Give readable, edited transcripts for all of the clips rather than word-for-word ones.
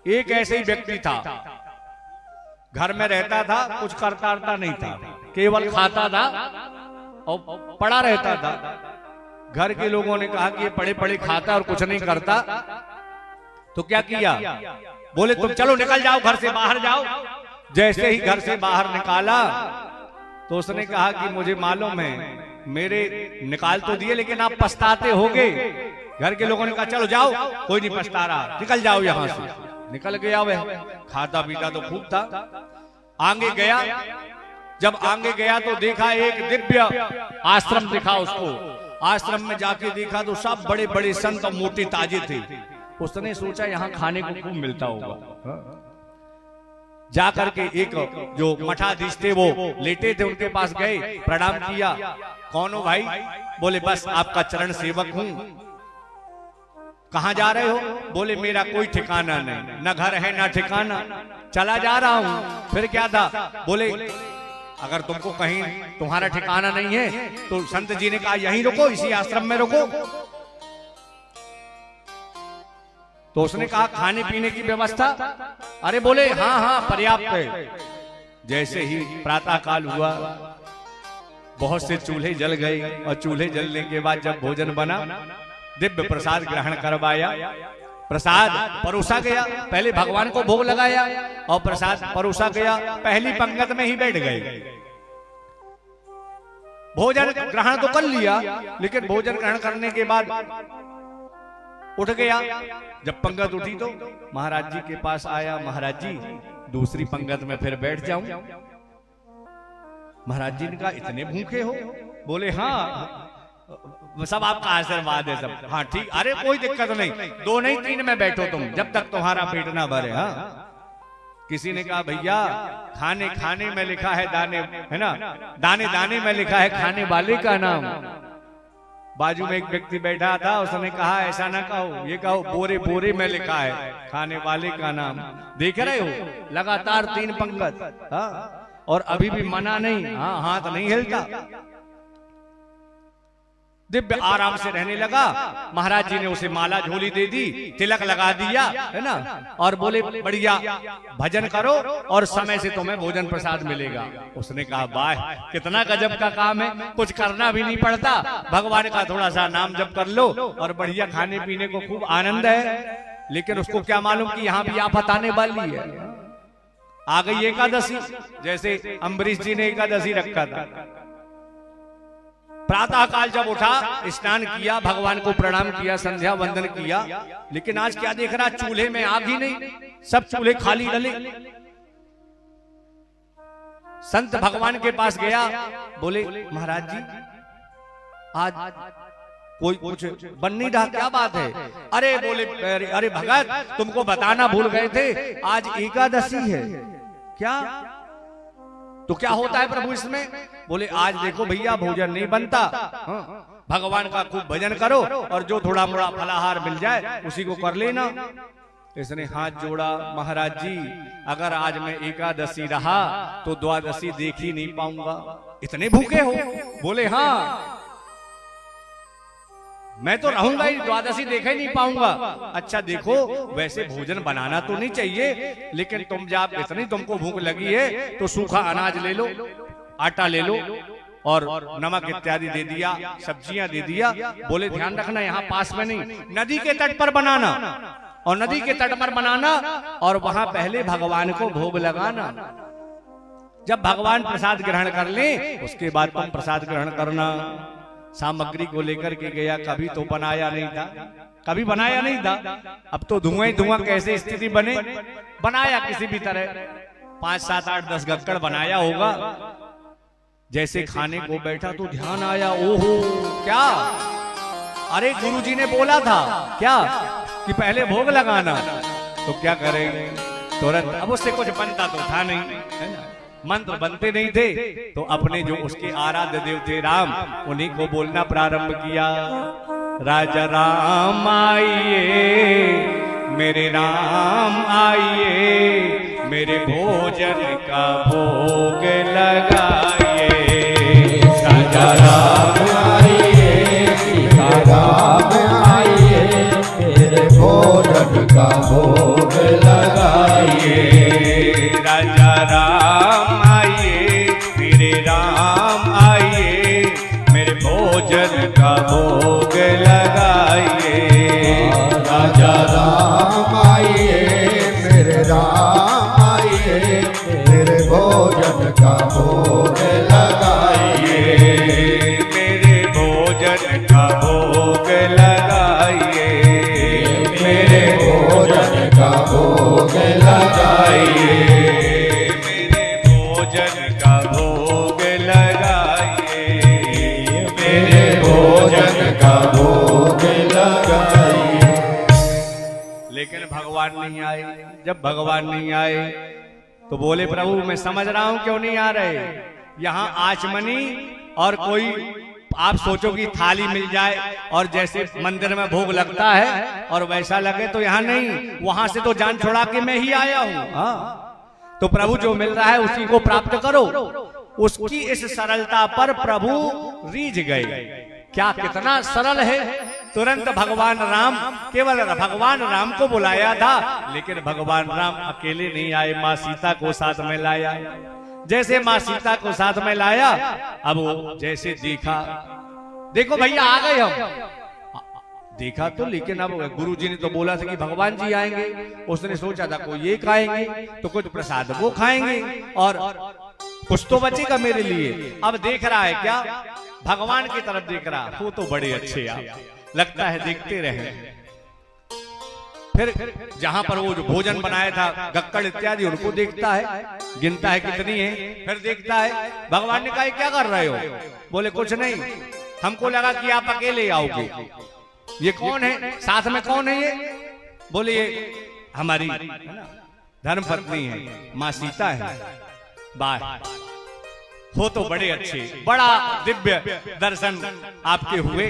एक ऐसे ही व्यक्ति था, घर में रहता था, कुछ करता नहीं था, केवल खाता था और पड़ा रहता था। घर के लोगों ने कहा कि ये पड़े पड़े खाता और कुछ नहीं करता, तो क्या किया, बोले तुम चलो निकल जाओ, घर से बाहर जाओ। जैसे ही घर से बाहर निकाला तो उसने कहा कि मुझे मालूम है, मेरे निकाल तो दिए लेकिन आप पछताते होगे। घर के लोगों ने कहा चलो जाओ, कोई नहीं पछता रहा, निकल जाओ यहां से। निकल गया वह, खाता पीता तो खूब था। आगे गया, जब आगे गया तो देखा एक दिव्य आश्रम दिखा उसको। आश्रम में जाके देखा तो सब बड़े बड़े संत और मोटे ताजे थे। उसने सोचा यहाँ खाने को खूब मिलता होगा। जाकर के एक जो मठाधीश थे वो लेटे थे, उनके पास गए, प्रणाम किया। कौन हो भाई? बोले बस आपका चरण सेवक हूं। कहां जा रहे हो? बोले मेरा कोई ठिकाना नहीं, न घर है ना ठिकाना, चला जा रहा हूं। फिर क्या था? बोले अगर तुमको कहीं तुम्हारा ठिकाना नहीं है तो संत जी ने कहा यहीं रुको, इसी आश्रम में रुको। तो उसने कहा खाने पीने की व्यवस्था? अरे बोले हाँ हाँ पर्याप्त है। जैसे ही प्रातः काल हुआ, बहुत से चूल्हे जल गए और चूल्हे जलने के बाद जब भोजन बना, दिव्य प्रसाद ग्रहण करवाया। प्रसाद परोसा गया, पहले भगवान को भोग लगाया और प्रसाद परोसा गया। पहली पंगत में ही बैठ गए। भोजन ग्रहण तो कर लिया, लेकिन भोजन ग्रहण करने के बाद उठ गया। जब पंगत उठी तो महाराज जी के पास आया, महाराज जी दूसरी पंगत में फिर बैठ जाऊं। महाराज जी ने कहा इतने भूखे हो? बोले हाँ, सब आपका आशीर्वाद है सब। हाँ ठीक, अरे कोई दिक्कत नहीं, 2 नहीं 3 में बैठो तुम, जब तक तुम्हारा पेट ना भरे। हाँ, किसी ने कहा भैया खाने खाने में लिखा है दाने, है ना, दाने दाने में लिखा है खाने वाले का नाम। बाजू में एक व्यक्ति बैठा था, उसने कहा ऐसा ना कहो, ये कहो बोरे बोरे में लिखा है खाने वाले का नाम। देख रहे हो लगातार 3 पंगत, हाँ, और अभी भी मना नहीं, हाँ हाथ नहीं हिलता। दिव्य आराम से रहने लगा। महाराज जी ने उसे माला झोली दे दी, तिलक लगा दिया, है ना, और बोले बढ़िया भजन करो और समय से तुम्हें भोजन प्रसाद मिलेगा। उसने कहा वाह कितना गजब का काम है, कुछ करना भी नहीं पड़ता, भगवान का थोड़ा सा नाम जप कर लो और बढ़िया खाने पीने को खूब आनंद है। लेकिन उसको क्या मालूम कि यहाँ भी आफत आने वाली है। आ गई एकादशी, जैसे अम्बरीश जी ने एकादशी रखा था। प्रातः काल जब उठा, स्नान किया, भगवान को प्रणाम किया, संध्या वंदन किया, लेकिन आज क्या देख रहा, चूल्हे में आग ही नहीं, सब चूल्हे खाली डले। संत भगवान के पास गया, बोले महाराज जी आज कोई कुछ बन नहीं रहा, क्या बात है? अरे बोले अरे भगत तुमको बताना भूल गए थे, आज एकादशी है। क्या? तो क्या होता है प्रभु इसमें? बोले आज देखो भैया भोजन नहीं बनता, हाँ, भगवान का खूब भजन करो और जो थोड़ा मोड़ा फलाहार मिल जाए उसी को कर लेना। इसने हाथ जोड़ा, महाराज जी अगर आज मैं एकादशी रहा तो द्वादशी देख ही नहीं पाऊंगा। इतने भूखे हो? बोले हाँ मैं तो रहूंगा ही, द्वादशी देखा ही नहीं पाऊंगा। अच्छा देखो वैसे भोजन बनाना तो नहीं चाहिए, लेकिन तुम जब इतनी तुमको भूख लगी है तो सूखा अनाज ले लो, आटा ले लो और नमक इत्यादि दे दिया, सब्जियां दे दिया। बोले ध्यान रखना यहाँ पास में नहीं, नदी के तट पर बनाना, और नदी के तट पर बनाना और वहां पहले भगवान को भोग लगाना। जब भगवान प्रसाद ग्रहण कर ले उसके बाद तुम प्रसाद ग्रहण करना। सामग्री को लेकर के गया, कभी तो बनाया नहीं था, कभी बनाया नहीं था, अब तो धुआं ही धुआं कैसे स्थिति बने, बनाया किसी भी तरह, 5, 7, 8, 10 गक्कड़ बनाया होगा। जैसे खाने को बैठा तो ध्यान आया, ओहो क्या, अरे गुरुजी ने बोला था क्या कि पहले भोग लगाना, तो क्या करेंगे तुरंत, अब उससे कुछ बनता तो था नहीं, है ना, मंत्र बनते नहीं थे, तो अपने जो उसके आराध्य देव थे राम, उन्हीं को बोलना प्रारंभ किया। राजा राम आइए, मेरे राम आइए, मेरे भोजन का भोग लगाइए। राजा राम आइए, सीता राम आइए, मेरे भोजन का भोग लगाइए। का भोग लगाइए। राजा राम आइए मेरे राम आइए, मेरे भोजन का भोग लगाइए। मेरे भोजन का भोग लगाइए। मेरे भोजन का भोग लगाइए। मेरे भोजन का भोग लगाइए। मेरे भोजन का भोग लगाइए। लेकिन भगवान नहीं आए। जब भगवान नहीं आए तो बोले प्रभु मैं समझ रहा हूं क्यों नहीं आ रहे। यहाँ आचमनी और कोई आप सोचो कि थाली मिल जाए और जैसे मंदिर में भोग लगता है और वैसा लगे तो यहाँ नहीं, वहां से तो जान छोड़ा के मैं ही आया हूँ। तो प्रभु जो मिल रहा है उसी को प्राप्त करो। उसकी इस सरलता पर प्रभु रीझ गए। क्या कितना सरल है। तुरंत भगवान राम, केवल भगवान राम को बुलाया था, लेकिन भगवान राम अकेले नहीं आए, माँ सीता को साथ में लाया। जैसे माँ सीता को साथ में लाया, अब वो जैसे देखो भैया आ गए हम, देखा तो, लेकिन अब गुरु जी ने तो बोला था कि भगवान जी आएंगे। उसने सोचा था कोई ये खाएंगे तो कुछ प्रसाद वो खाएंगे और कुछ तो बचेगा मेरे लिए। अब देख रहा है क्या, भगवान की तरफ देख रहा, वो तो बड़े अच्छे आप लगता है देखते रहे। फिर जहां पर वो जो भोजन बनाया था गक्कड़ इत्यादि उनको देखता है, गिनता है कितनी है, फिर देखता है। भगवान ने कहा क्या कर रहे हो। बोले कुछ नहीं, हमको लगा कि आप अकेले आओगे। ये कौन है, साथ में कौन है ये। बोले ये हमारी धर्म पत्नी है, माँ सीता है। बात हो तो बड़े अच्छे, बड़ा दिव्य दर्शन आपके हुए,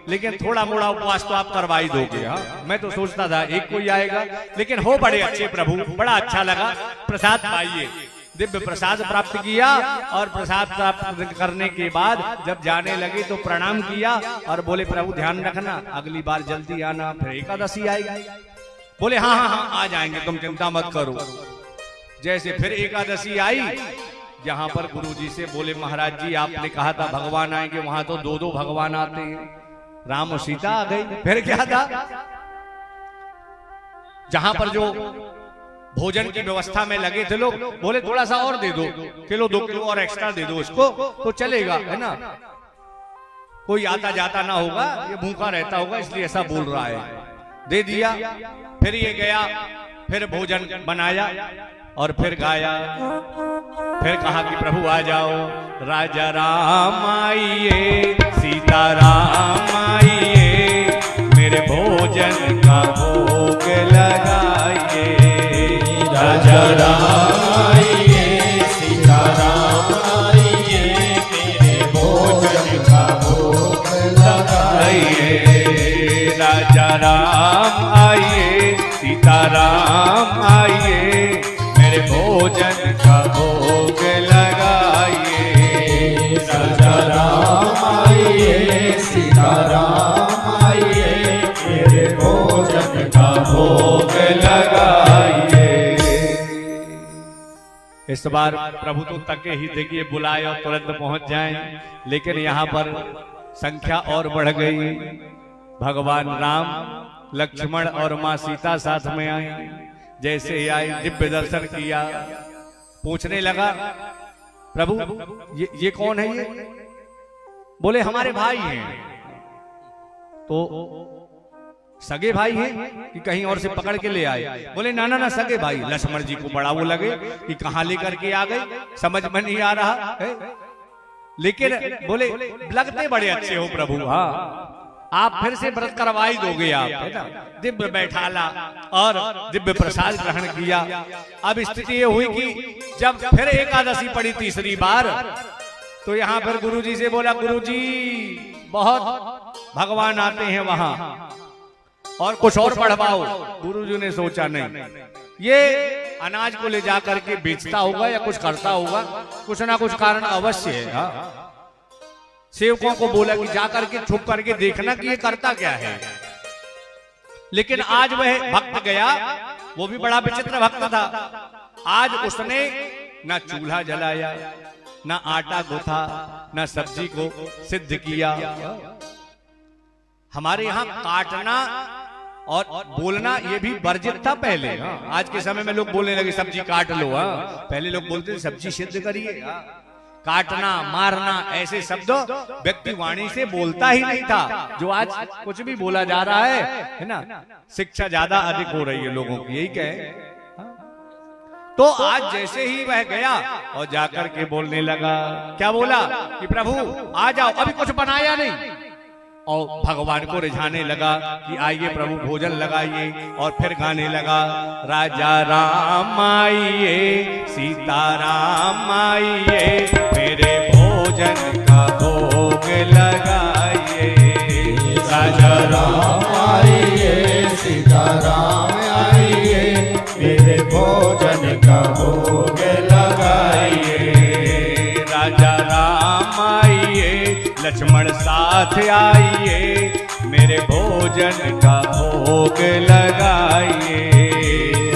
लेकिन थोड़ा मोड़ा उपवास तो आप करवा ही दोगे। हाँ, मैं तो सोचता था एक कोई आएगा, लेकिन हो बड़े अच्छे प्रभु, बड़ा अच्छा लगा। प्रसाद पाइए। दिव्य प्रसाद प्राप्त किया और प्रसाद प्राप्त करने के बाद जब जाने लगे तो प्रणाम किया और बोले प्रभु ध्यान रखना अगली बार जल्दी आना, फिर एकादशी आएगी। बोले हाँ हाँ हाँ आ जाएंगे, तुम चिंता मत करो। जैसे फिर एकादशी आई, जहां पर गुरुजी से बोले महाराज जी आपने कहा था भगवान आएंगे, वहां तो दो दो भगवान आते हैं, राम और सीता आ गई। फिर क्या था, जहां पर जो भोजन की व्यवस्था में लगे थे लोग, बोले थोड़ा सा और दे दो, किलो 2 किलो और एक्स्ट्रा दे दो इसको तो चलेगा, है ना, कोई आता जाता ना होगा, ये भूखा रहता होगा इसलिए ऐसा बोल रहा है। दे दिया। फिर ये गया, फिर भोजन बनाया और फिर गाया। फिर कहा कि प्रभु आ जाओ, राजा राम आइए, सीता राम आइए, मेरे भोजन का भोग लगाइए। राजा राम आइए, सीता राम आइए, मेरे भोजन का भोग लगाइए। राजा राम आइए, सीता राम आइए, मेरे भोजन का भोग लगाइए। राजा राम आइए, सीता राम आइए, मेरे भोजन का भोग लगाइए। इस बार प्रभु तो तके ही थे कि ये बुलाए और तुरंत पहुंच जाएं, लेकिन यहाँ पर संख्या और बढ़ गई। भगवान राम, लक्ष्मण और माँ सीता साथ में आए। जैसे ही आए दिव्य दर्शन किया, पूछने लगा प्रभु ये कौन है ये। बोले हमारे भाई हैं। तो सगे भाई हैं कि कहीं और से पकड़ के ले आए। बोले ना ना ना सगे भाई। लक्ष्मण जी को बड़ा वो लगे कि कहां लेकर के आ गए, समझ में नहीं आ रहा है। लेकिन बोले लगते बड़े अच्छे हो प्रभु, हाँ आप फिर से व्रत करवाई दोगे आप, है ना। दिव्य बैठाला और दिव्य प्रसाद ग्रहण किया। अब स्थिति ये हुई कि जब फिर एकादशी पड़ी तीसरी बार, तो यहाँ फिर गुरुजी से बोला गुरुजी बहुत भगवान आते हैं वहां और कुछ और बढ़वाओ। गुरुजी ने सोचा नहीं, ये अनाज को ले जाकर के बेचता होगा या कुछ करता होगा, कुछ ना कुछ कारण अवश्य है। हाँ? सेवकों को बोला कि जाकर के छुप करके देखना कि ये करता क्या है। लेकिन आज वह भक्त गया, वो भी बड़ा विचित्र भक्त था। आज उसने ना चूल्हा जलाया, ना आटा गुथा, ना सब्जी को सिद्ध किया, हमारे यहाँ काटना और बोलना ये भी वर्जित था पहले। हाँ, आज के समय में लोग बोलने लगे सब्जी काट लो। हाँ, पहले लोग बोलते थे सब्जी सिद्ध करिए। हाँ, काटना मारना ऐसे शब्द व्यक्ति वाणी से बोलता ही नहीं था, जो आज कुछ भी बोला जा रहा है ना। शिक्षा ज्यादा अधिक हो रही है लोगों की, यही कहे। तो आज जैसे ही वह गया और जाकर के बोलने लगा, क्या बोला कि प्रभु आ जाओ, अभी कुछ बनाया नहीं, और भगवान को रिझाने लगा कि आइए प्रभु भोजन लगाइए। और फिर गाने लगा, राजा राम आइए, सीता राम आइए, मेरे भोजन का भोग लगाइए। राजा राम आइए, सीता राम आइए, मेरे भोजन का भोग लगाइए। राजा राम आइए, लक्ष्मण साथ आइए, मेरे भोजन का भोग लगाइए।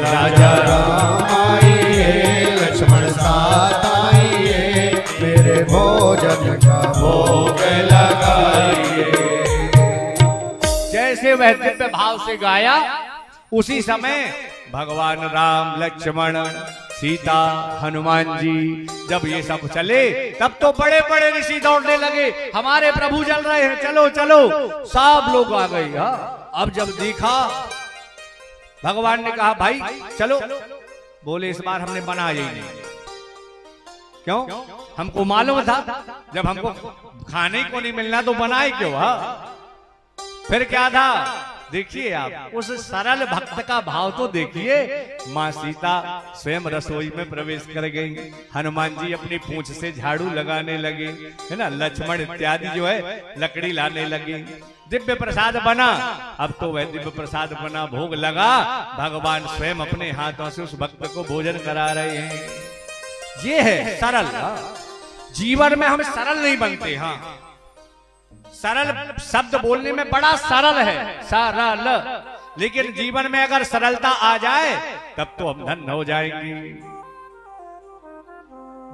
राजा राम आइए, लक्ष्मण साथ आइए, मेरे भोजन का भोग लगाइए। जैसे वह दिव्य भाव से गाया, उसी समय भगवान राम, लक्ष्मण, सीता, हनुमान जी जब ये सब चले, तब तो बड़े बड़े ऋषि दौड़ने लगे, हमारे प्रभु चल रहे हैं, चलो चलो। सब लोग आ गए। हाँ, अब जब देखा, भगवान ने कहा भाई चलो। बोले इस बार हमने बनाया ही नहीं। क्यों? हमको मालूम था जब हमको खाने को नहीं मिलना तो बनाए क्यों। हाँ, फिर क्या था, देखिए आप उस सरल भक्त का भाव तो देखिए। माँ सीता स्वयं रसोई में प्रवेश कर गई, हनुमान जी अपनी पूंछ से झाड़ू लगाने लगे, है ना, लक्ष्मण इत्यादि जो है लकड़ी लाने लगे, दिव्य प्रसाद बना। अब तो वह दिव्य प्रसाद बना, भोग लगा, भगवान स्वयं अपने हाथों से उस भक्त को भोजन करा रहे हैं। ये है सरल। जीवन में हम सरल नहीं बनते। हाँ, सरल शब्द बोलने में बड़ा सरल है, सरल, लेकिन जीवन में अगर सरलता आ जाए तब तो हम धन्य हो जाएंगे।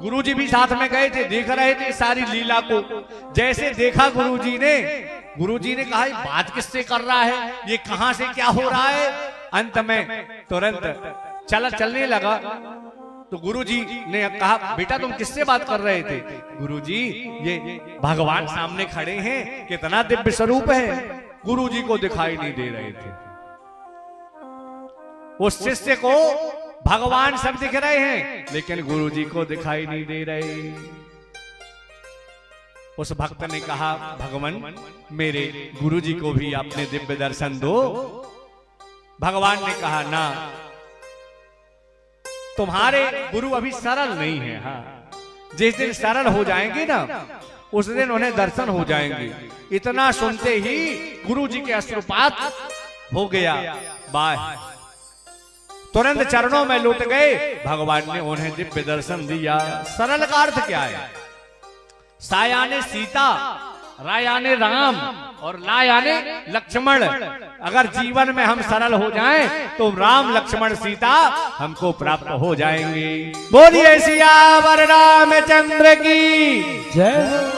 गुरुजी भी साथ में गए थे, देख रहे थे सारी लीला को। जैसे देखा गुरुजी ने कहा बात किससे कर रहा है, ये कहां से क्या हो रहा है। अंत में तुरंत चलने लगा। तो गुरुजी ने कहा बेटा तुम किससे बात कर रहे थे। गुरुजी ये भगवान सामने खड़े हैं, कितना दिव्य स्वरूप है। गुरुजी को दिखाई नहीं दे रहे थे, उस शिष्य को भगवान सब दिख रहे हैं, लेकिन गुरुजी को दिखाई नहीं दे रहे। उस भक्त ने कहा भगवान मेरे गुरुजी को भी आपने दिव्य दर्शन दो। भगवान ने कहा ना, तुम्हारे गुरु अभी सरल नहीं है। हाँ, जिस दिन सरल हो जाएंगे ना, उस दिन उन्हें दर्शन हो जाएंगे। इतना सुनते ही गुरुजी के अश्रुपात हो गया। बाय तुरंत चरणों में लौट गए। भगवान ने उन्हें दिव्य दर्शन दिया। सरल का अर्थ क्या है? साया ने सीता, राया ने राम और लाया ने लक्ष्मण। अगर जीवन में हम सरल हो जाएं तो राम लक्ष्मण सीता हमको प्राप्त हो जाएंगे। बोलिए सियावर रामचंद्र की जय।